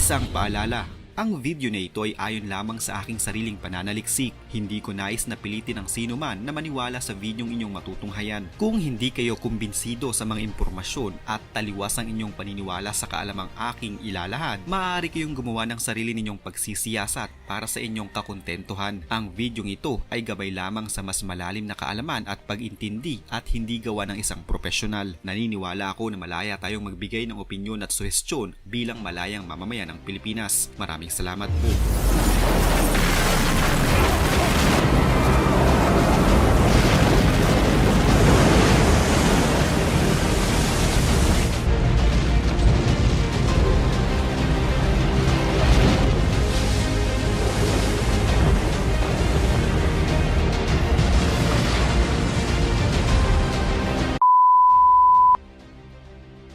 Isang paalala, ang video na ito ay ayon lamang sa aking sariling pananaliksik. Hindi ko nais na pilitin ang sino man na maniwala sa videong inyong matutunghayan. Kung hindi kayo kumbinsido sa mga impormasyon at taliwas ang inyong paniniwala sa kaalamang aking ilalahad, maaari kayong gumawa ng sarili ninyong pagsisiyasat para sa inyong kakontentuhan. Ang videong ito ay gabay lamang sa mas malalim na kaalaman at pag-intindi at hindi gawa ng isang profesional. Naniniwala ako na malaya tayong magbigay ng opinyon at suhestyon bilang malayang mamamayan ng Pilipinas. Maraming salamat po.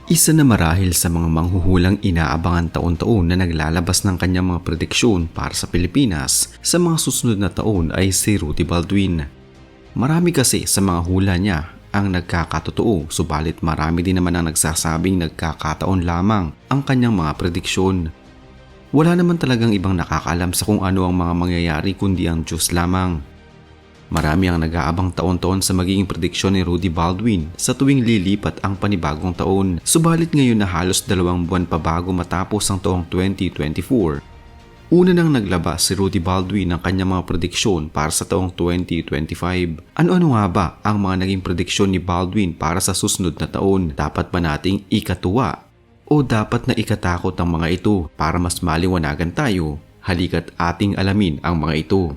Isa na marahil sa mga manghuhulang inaabangan taon-taon na naglalabas ng kanyang mga prediksyon para sa Pilipinas sa mga susunod na taon ay si Rudy Baldwin. Marami kasi sa mga hula niya ang nagkakatotoo, subalit marami din naman ang nagsasabing nagkakataon lamang ang kanyang mga prediksyon. Wala naman talagang ibang nakakaalam sa kung ano ang mga mangyayari kundi ang Diyos lamang. Marami ang nag-aabang taon-taon sa magiging prediksyon ni Rudy Baldwin sa tuwing lilipat ang panibagong taon. Subalit ngayon na halos 2 buwan pa bago matapos ang taong 2024, una nang naglabas si Rudy Baldwin ng kanyang mga prediksyon para sa taong 2025. Ano-ano nga ba ang mga naging prediksyon ni Baldwin para sa susunod na taon? Dapat ba nating ikatuwa o dapat na ikatakot ang mga ito? Para mas maliwanagan tayo, halika't ating alamin ang mga ito.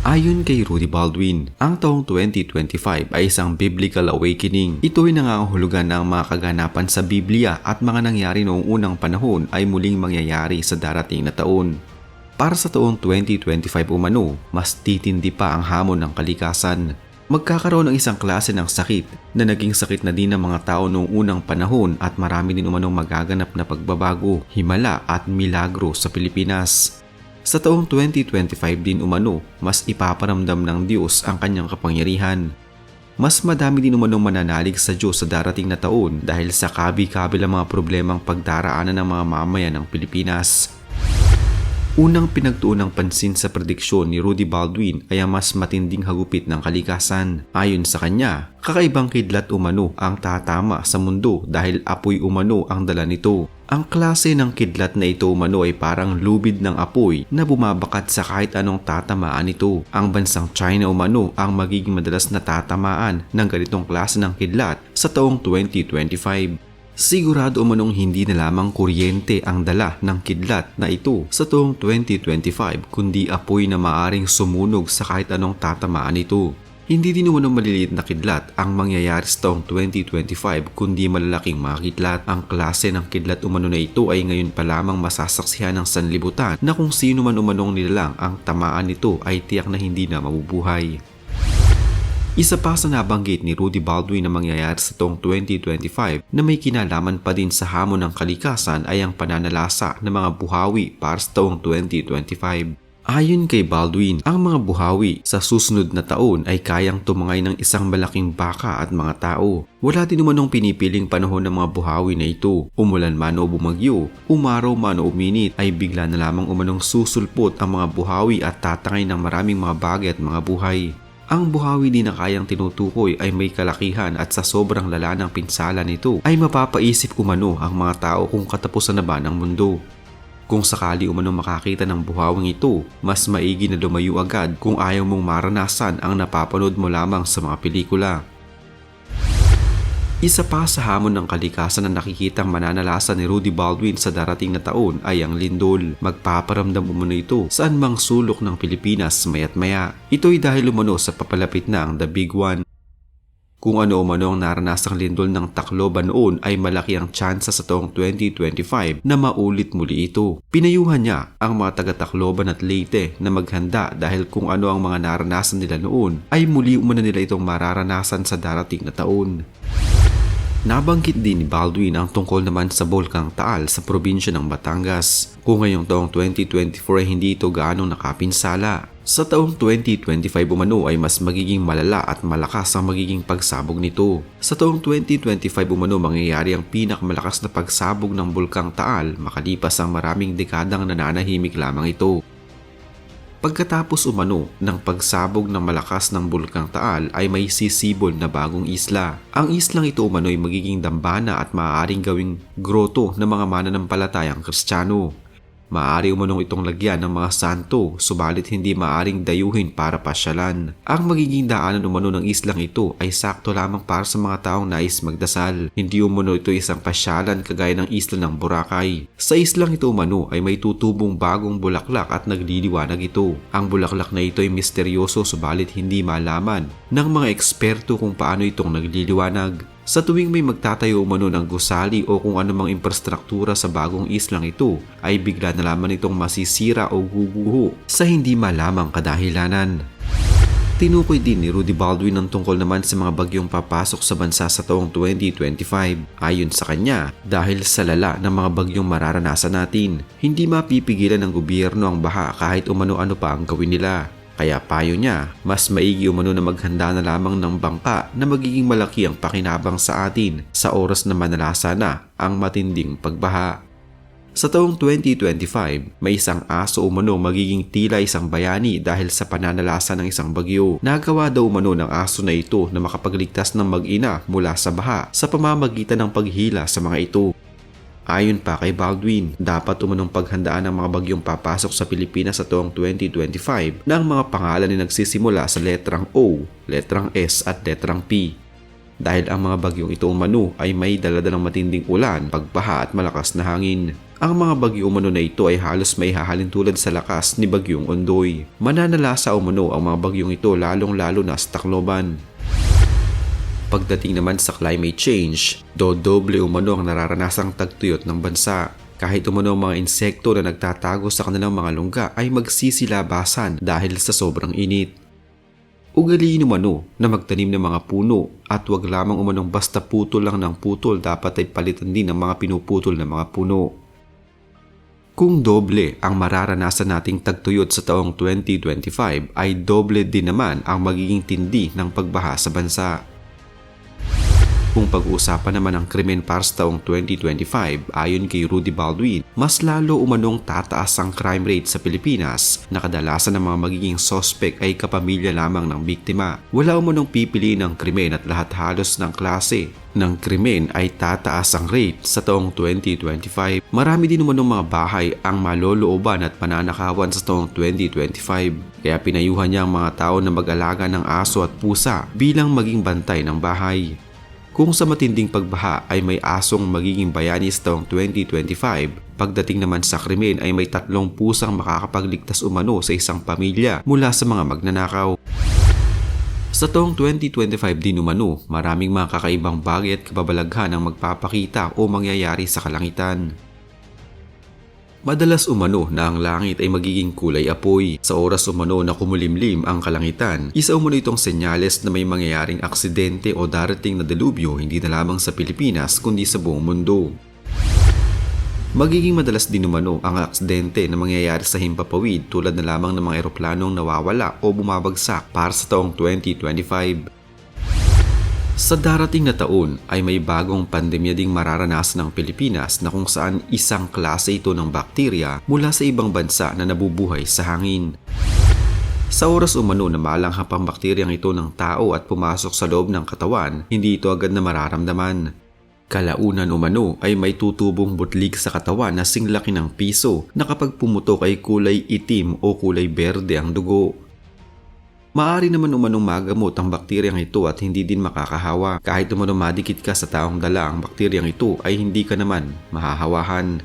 Ayon kay Rudy Baldwin, ang taong 2025 ay isang biblical awakening. Ito ay nangangahulugan ng mga kaganapan sa Biblia at mga nangyari noong unang panahon ay muling mangyayari sa darating na taon. Para sa taong 2025 umano, mas titindi pa ang hamon ng kalikasan. Magkakaroon ng isang klase ng sakit na naging sakit na din ng mga tao noong unang panahon at marami din umanong magaganap na pagbabago, himala at milagro sa Pilipinas. Sa taong 2025 din umano, mas ipaparamdam ng Diyos ang kanyang kapangyarihan. Mas madami din umanong mananalig sa Diyos sa darating na taon dahil sa kabi-kabilang mga problemang pagdaraanan ng mga mamayan ng Pilipinas. Unang pinagtuon ng pansin sa prediksyon ni Rudy Baldwin ay ang mas matinding hagupit ng kalikasan. Ayon sa kanya, kakaibang kidlat umano ang tatama sa mundo dahil apoy umano ang dala nito. Ang klase ng kidlat na ito umano ay parang lubid ng apoy na bumabakat sa kahit anong tatamaan nito. Ang bansang China umano ang magiging madalas na tatamaan ng ganitong klase ng kidlat sa taong 2025. Sigurado umanong hindi na lamang kuryente ang dala ng kidlat na ito sa taong 2025 kundi apoy na maaring sumunog sa kahit anong tatamaan nito. Hindi din umanong maliliit na kidlat ang mangyayari sa taong 2025 kundi malalaking mga kidlat. Ang klase ng kidlat umano na ito ay ngayon pa lamang masasaksihan ng sanlibutan na kung sino man umanong nilalang ang tamaan nito ay tiyak na hindi na mabubuhay. Isa pa sa nabanggit ni Rudy Baldwin na mangyayari sa taong 2025 na may kinalaman pa din sa hamon ng kalikasan ay ang pananalasa ng mga buhawi para sa taong 2025. Ayon kay Baldwin, ang mga buhawi sa susunod na taon ay kayang tumangay ng isang malaking baka at mga tao. Wala din umanong pinipiling panahon ng mga buhawi na ito. Umulan man o bumagyo, umaraw man o uminit ay bigla na lamang umanong susulpot ang mga buhawi at tatangay ng maraming mga bagay at mga buhay. Ang buhawi din na kayang tinutukoy ay may kalakihan at sa sobrang lala ng pinsala nito ay mapapaisip umano ang mga tao kung katapusan na ba ng mundo. Kung sakali umano makakita ng buhawing ito, mas maigi na lumayo agad kung ayaw mong maranasan ang napapanood mo lamang sa mga pelikula. Isa pa sa hamon ng kalikasan na nakikitang mananalasa ni Rudy Baldwin sa darating na taon ay ang lindol. Magpaparamdam umano ito sa anumang sulok ng Pilipinas maya't maya. Ito'y dahil umano sa papalapit na ang The Big One. Kung ano umano ang naranasang lindol ng Tacloban noon ay malaki ang tsansa sa taong 2025 na maulit muli ito. Pinayuhan niya ang mga taga-Tacloban at Leyte na maghanda dahil kung ano ang mga naranasan nila noon ay muli umano nila itong mararanasan sa darating na taon. Nabanggit din ni Baldwin ang tungkol naman sa Bulkang Taal sa probinsya ng Batangas, kung ngayong taong 2024 ay hindi ito gaanong nakapinsala. Sa taong 2025 umano ay mas magiging malala at malakas ang magiging pagsabog nito. Sa taong 2025 umano mangyayari ang pinakamalakas na pagsabog ng Bulkang Taal makalipas ang maraming dekadang nananahimik lamang ito. Pagkatapos umano ng pagsabog ng malakas ng Bulkang Taal ay may sisibol na bagong isla. Ang islang ito umano ay magiging dambana at maaaring gawing groto ng mga mananampalatayang Kristiyano. Maaari umanong itong lagyan ng mga santo, subalit hindi maaaring dayuhin para pasyalan. Ang magiging daanan umano ng islang ito ay sakto lamang para sa mga taong nais magdasal. Hindi umano ito isang pasyalan kagaya ng isla ng Boracay. Sa islang ito umano ay may tutubong bagong bulaklak at nagliliwanag ito. Ang bulaklak na ito ay misteryoso subalit hindi malaman ng mga eksperto kung paano itong nagliliwanag. Sa tuwing may magtatayo umano ng gusali o kung anumang infrastruktura sa bagong islang ito, ay bigla na lamang itong masisira o guguho sa hindi malamang kadahilanan. Tinukoy din ni Rudy Baldwin ang tungkol naman sa mga bagyong papasok sa bansa sa taong 2025. Ayon sa kanya, dahil sa lala ng mga bagyong mararanasan natin, hindi mapipigilan ng gobyerno ang baha kahit umano-ano pa ang gawin nila. Kaya payo niya, mas maigi umano na maghanda na lamang ng bangka na magiging malaki ang pakinabang sa atin sa oras na manalasa na ang matinding pagbaha. Sa taong 2025, may isang aso umano magiging tila isang bayani dahil sa pananalasa ng isang bagyo. Nagawa daw umano ng aso na ito na makapagligtas ng mag-ina mula sa baha sa pamamagitan ng paghila sa mga ito. Ayon pa kay Baldwin, dapat umanong paghandaan ng mga bagyong papasok sa Pilipinas sa taong 2025 na ang mga pangalan ay nagsisimula sa letrang O, letrang S at letrang P. Dahil ang mga bagyong ito umano ay may daladalang matinding ulan, pagbaha at malakas na hangin. Ang mga bagyo umano na ito ay halos may hahalin tulad sa lakas ni Bagyong Ondoy. Mananalasa umano ang mga bagyong ito lalong-lalo na sa Tacloban. Pagdating naman sa climate change, dodoble umano ang nararanasang tagtuyot ng bansa. Kahit umano ang mga insekto na nagtatago sa kanilang mga lungga ay magsisilabasan dahil sa sobrang init. Ugaliin umano na magtanim ng mga puno at wag lamang umanong basta putol lang ng putol, dapat ay palitan din ng mga pinuputol na mga puno. Kung doble ang mararanasan nating tagtuyot sa taong 2025 ay doble din naman ang magiging tindi ng pagbaha sa bansa. Kung pag-uusapan naman ang krimen para sa taong 2025, ayon kay Rudy Baldwin, mas lalo umanong tataas ang crime rate sa Pilipinas na kadalasan ng mga magiging suspect ay kapamilya lamang ng biktima. Wala umanong pipiliin ng krimen at lahat halos ng klase ng krimen ay tataas ang rate sa taong 2025. Marami din umanong mga bahay ang malolooban at pananakawan sa taong 2025. Kaya pinayuhan niya ang mga tao na mag-alaga ng aso at pusa bilang maging bantay ng bahay. Kung sa matinding pagbaha ay may asong magiging bayani sa taong 2025, pagdating naman sa krimen ay may 3 pusang makakapagligtas umano sa isang pamilya mula sa mga magnanakaw. Sa taong 2025 din umano, maraming mga kakaibang bagay at kababalaghan ang magpapakita o mangyayari sa kalangitan. Madalas umano na ang langit ay magiging kulay apoy. Sa oras umano na kumulimlim ang kalangitan, isa umano itong senyales na may mangyayaring aksidente o darating na delubyo hindi na lamang sa Pilipinas kundi sa buong mundo. Magiging madalas din umano ang aksidente na mangyayari sa himpapawid tulad na lamang ng mga eroplanong nawawala o bumabagsak para sa taong 2025. Sa darating na taon ay may bagong pandemya ding mararanasan ng Pilipinas na kung saan isang klase ito ng bakterya mula sa ibang bansa na nabubuhay sa hangin. Sa oras umano na malanghap ang bakteryang ito ng tao at pumasok sa loob ng katawan, hindi ito agad na mararamdaman. Kalaunan umano ay may tutubong butlig sa katawan na singlaki ng piso na kapag pumutok ay kulay itim o kulay berde ang dugo. Maaari naman umanong magamot ang bakteryang ito at hindi din makakahawa. Kahit umanong madikit ka sa taong dala ang bakteryang ito ay hindi ka naman mahahawahan.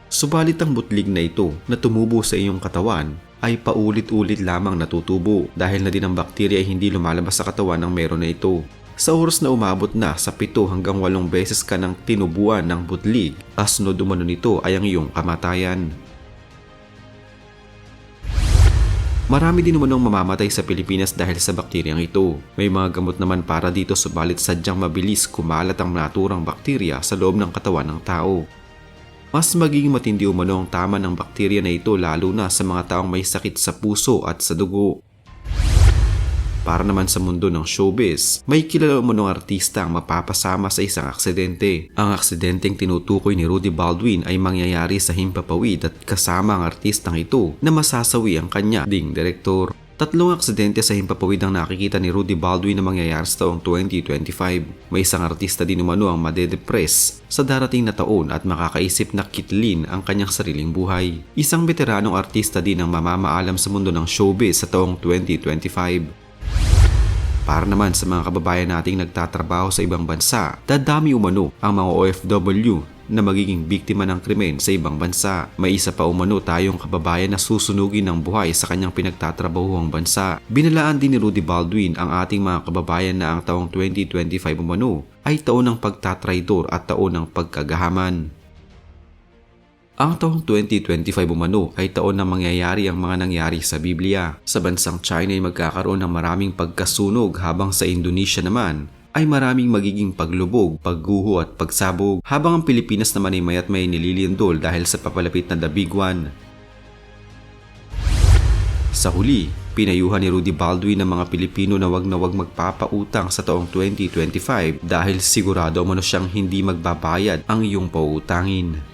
Subalit ang butlig na ito na tumubo sa iyong katawan ay paulit-ulit lamang natutubo dahil na din ang bakterya ay hindi lumalabas sa katawan ng meron na ito. Sa oras na umabot na sa 7 hanggang 8 beses ka ng tinubuan ng butlig, kasunod umano nito ay ang iyong kamatayan. Marami din umanong mamamatay sa Pilipinas dahil sa bakteryang ito. May mga gamot naman para dito subalit sadyang mabilis kumalat ang naturang bakterya sa loob ng katawan ng tao. Mas magiging matindi umano ang tama ng bakterya na ito lalo na sa mga taong may sakit sa puso at sa dugo. Para naman sa mundo ng showbiz, may kilala umanong artista ang mapapasama sa isang aksidente. Ang aksidenteng tinutukoy ni Rudy Baldwin ay mangyayari sa Himpapawid at kasama ang artistang ito na masasawi ang kanya ding direktor. 3 aksidente sa Himpapawid ang nakikita ni Rudy Baldwin na mangyayari sa taong 2025. May isang artista din umano ang madedepress sa darating na taon at makakaisip na kitlin ang kanyang sariling buhay. Isang veteranong artista din ang mamamaalam sa mundo ng showbiz sa taong 2025. Para naman sa mga kababayan nating nagtatrabaho sa ibang bansa, dadami umano ang mga OFW na magiging biktima ng krimen sa ibang bansa. May isa pa umano tayong kababayan na susunugin ng buhay sa kanyang pinagtatrabahuang bansa. Binalaan din ni Rudy Baldwin ang ating mga kababayan na ang taong 2025 umano ay taon ng pagtatraidor at taon ng pagkagahaman. Ang taong 2025 umano ay taon na mangyayari ang mga nangyari sa Biblia. Sa bansang China ay magkakaroon ng maraming pagkasunog habang sa Indonesia naman ay maraming magiging paglubog, pagguho at pagsabog habang ang Pilipinas naman ay mayat may nililindol dahil sa papalapit na The Big One. Sa huli, pinayuhan ni Rudy Baldwin ng mga Pilipino na wag magpapautang sa taong 2025 dahil sigurado umano siyang hindi magbabayad ang iyong pautangin.